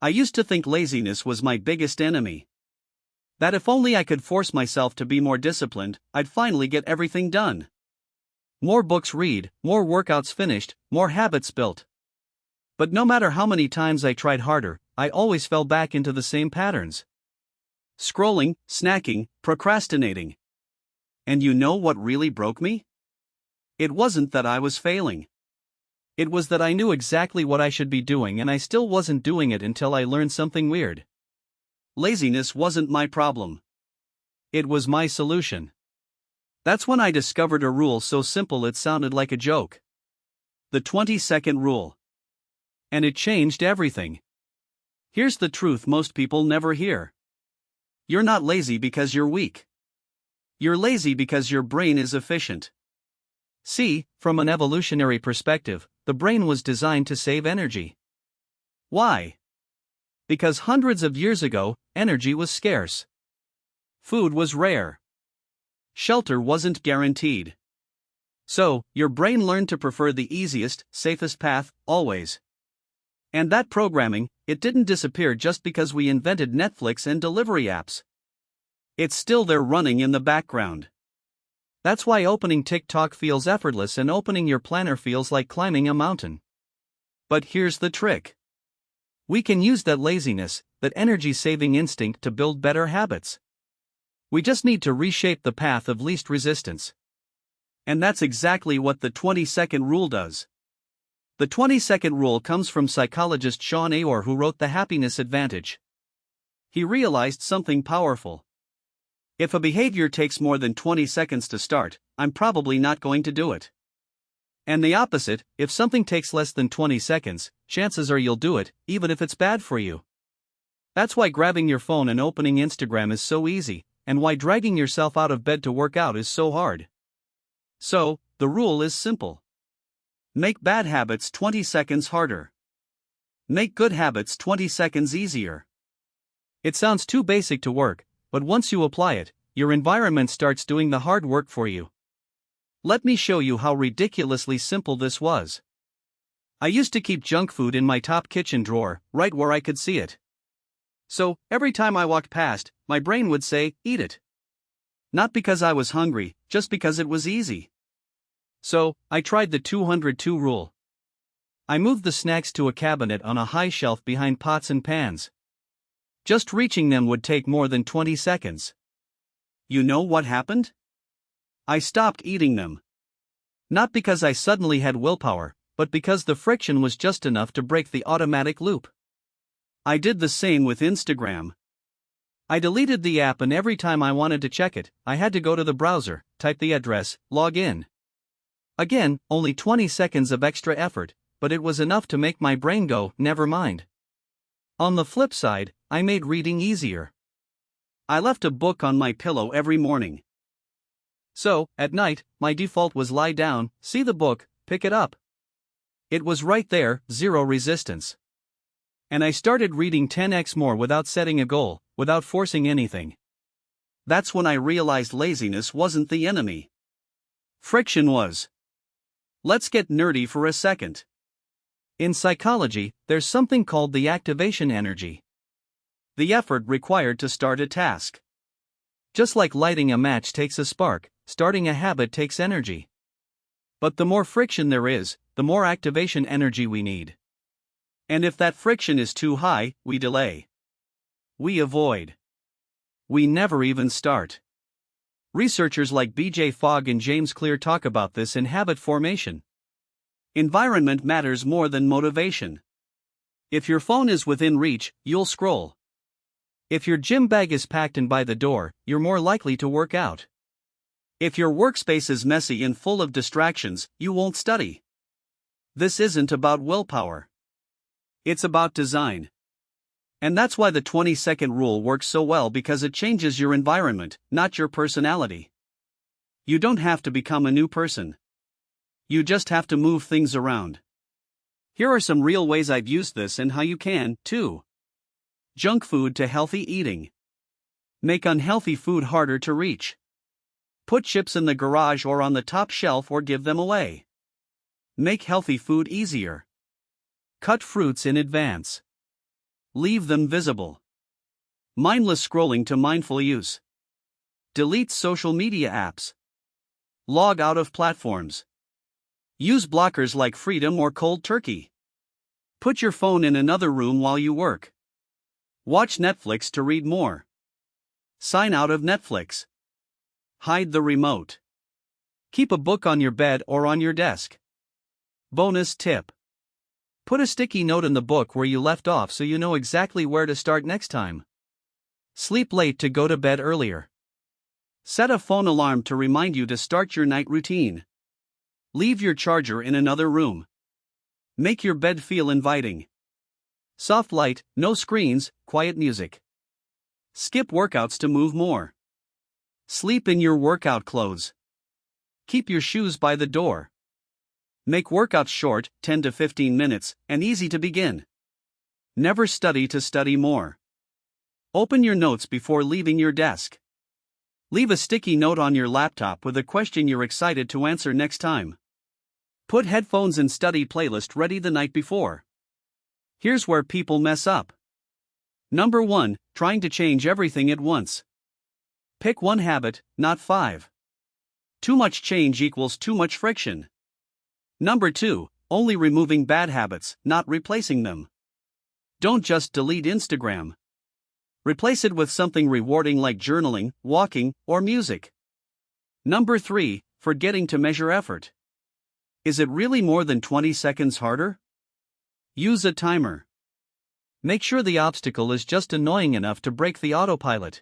I used to think laziness was my biggest enemy. That if only I could force myself to be more disciplined, I'd finally get everything done. More books read, more workouts finished, more habits built. But no matter how many times I tried harder, I always fell back into the same patterns. Scrolling, snacking, procrastinating. And you know what really broke me? It wasn't that I was failing. It was that I knew exactly what I should be doing and I still wasn't doing it until I learned something weird. Laziness wasn't my problem. It was my solution. That's when I discovered a rule so simple it sounded like a joke. The 20-second rule. And it changed everything. Here's the truth most people never hear. You're not lazy because you're weak. You're lazy because your brain is efficient. See, from an evolutionary perspective, the brain was designed to save energy. Why? Because hundreds of years ago, energy was scarce. Food was rare. Shelter wasn't guaranteed. So, your brain learned to prefer the easiest, safest path, always. And that programming, it didn't disappear just because we invented Netflix and delivery apps. It's still there running in the background. That's why opening TikTok feels effortless and opening your planner feels like climbing a mountain. But here's the trick. We can use that laziness, that energy-saving instinct to build better habits. We just need to reshape the path of least resistance. And that's exactly what the 20-second rule does. The 20-second rule comes from psychologist Sean Aor, who wrote The Happiness Advantage. He realized something powerful. If a behavior takes more than 20 seconds to start, I'm probably not going to do it. And the opposite, if something takes less than 20 seconds, chances are you'll do it, even if it's bad for you. That's why grabbing your phone and opening Instagram is so easy, and why dragging yourself out of bed to work out is so hard. So, the rule is simple. Make bad habits 20 seconds harder. Make good habits 20 seconds easier. It sounds too basic to work, but once you apply it, your environment starts doing the hard work for you. Let me show you how ridiculously simple this was. I used to keep junk food in my top kitchen drawer, right where I could see it. So, every time I walked past, my brain would say, "Eat it." Not because I was hungry, just because it was easy. So, I tried the 202 rule. I moved the snacks to a cabinet on a high shelf behind pots and pans. Just reaching them would take more than 20 seconds. You know what happened? I stopped eating them. Not because I suddenly had willpower, but because the friction was just enough to break the automatic loop. I did the same with Instagram. I deleted the app, and every time I wanted to check it, I had to go to the browser, type the address, log in. Again, only 20 seconds of extra effort, but it was enough to make my brain go, never mind. On the flip side, I made reading easier. I left a book on my pillow every morning. So, at night, my default was lie down, see the book, pick it up. It was right there, zero resistance. And I started reading 10x more without setting a goal, without forcing anything. That's when I realized laziness wasn't the enemy. Friction was. Let's get nerdy for a second. In psychology, there's something called the activation energy. The effort required to start a task. Just like lighting a match takes a spark, starting a habit takes energy. But the more friction there is, the more activation energy we need. And if that friction is too high, we delay. We avoid. We never even start. Researchers like B.J. Fogg and James Clear talk about this in habit formation. Environment matters more than motivation. If your phone is within reach, you'll scroll. If your gym bag is packed and by the door, you're more likely to work out. If your workspace is messy and full of distractions, you won't study. This isn't about willpower. It's about design. And that's why the 20-second rule works so well, because it changes your environment, not your personality. You don't have to become a new person. You just have to move things around. Here are some real ways I've used this and how you can, too. Junk food to healthy eating. Make unhealthy food harder to reach. Put chips in the garage or on the top shelf or give them away. Make healthy food easier. Cut fruits in advance. Leave them visible. Mindless scrolling to mindful use. Delete social media apps. Log out of platforms. Use blockers like Freedom or Cold Turkey. Put your phone in another room while you work. Watch Netflix to read more. Sign out of Netflix. Hide the remote. Keep a book on your bed or on your desk. Bonus tip. Put a sticky note in the book where you left off so you know exactly where to start next time. Sleep late to go to bed earlier. Set a phone alarm to remind you to start your night routine. Leave your charger in another room. Make your bed feel inviting. Soft light, no screens, quiet music. Skip workouts to move more. Sleep in your workout clothes. Keep your shoes by the door. Make workouts short, 10 to 15 minutes, and easy to begin. Never study to study more. Open your notes before leaving your desk. Leave a sticky note on your laptop with a question you're excited to answer next time. Put headphones and study playlist ready the night before. Here's where people mess up. Number 1, trying to change everything at once. Pick one habit, not 5. Too much change equals too much friction. Number 2, only removing bad habits, not replacing them. Don't just delete Instagram. Replace it with something rewarding like journaling, walking, or music. Number 3, forgetting to measure effort. Is it really more than 20 seconds harder? Use a timer. Make sure the obstacle is just annoying enough to break the autopilot.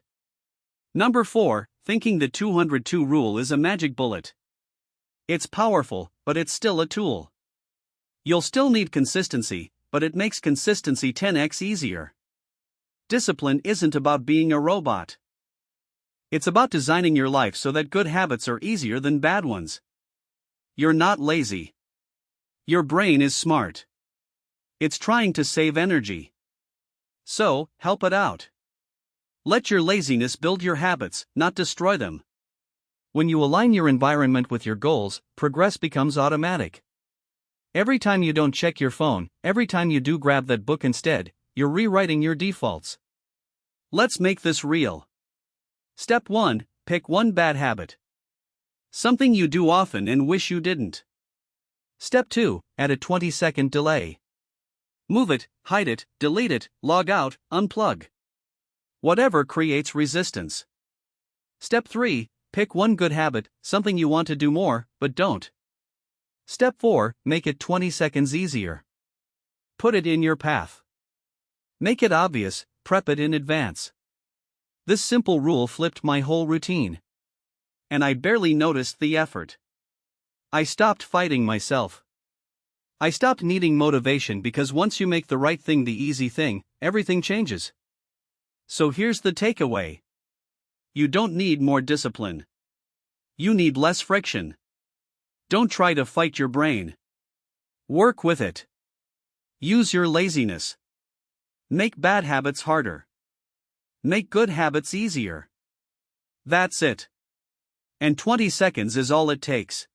Number 4, thinking the 202 rule is a magic bullet. It's powerful, but it's still a tool. You'll still need consistency, but it makes consistency 10x easier. Discipline isn't about being a robot. It's about designing your life so that good habits are easier than bad ones. You're not lazy. Your brain is smart. It's trying to save energy. So, help it out. Let your laziness build your habits, not destroy them. When you align your environment with your goals, progress becomes automatic. Every time you don't check your phone, every time you do grab that book instead, you're rewriting your defaults. Let's make this real. Step 1, pick one bad habit. Something you do often and wish you didn't. Step 2, add a 20-second delay. Move it, hide it, delete it, log out, unplug. Whatever creates resistance. Step 3, pick one good habit, something you want to do more, but don't. Step 4, make it 20 seconds easier. Put it in your path. Make it obvious, prep it in advance. This simple rule flipped my whole routine. And I barely noticed the effort. I stopped fighting myself. I stopped needing motivation because once you make the right thing the easy thing, everything changes. So here's the takeaway. You don't need more discipline. You need less friction. Don't try to fight your brain. Work with it. Use your laziness. Make bad habits harder. Make good habits easier. That's it. And 20 seconds is all it takes.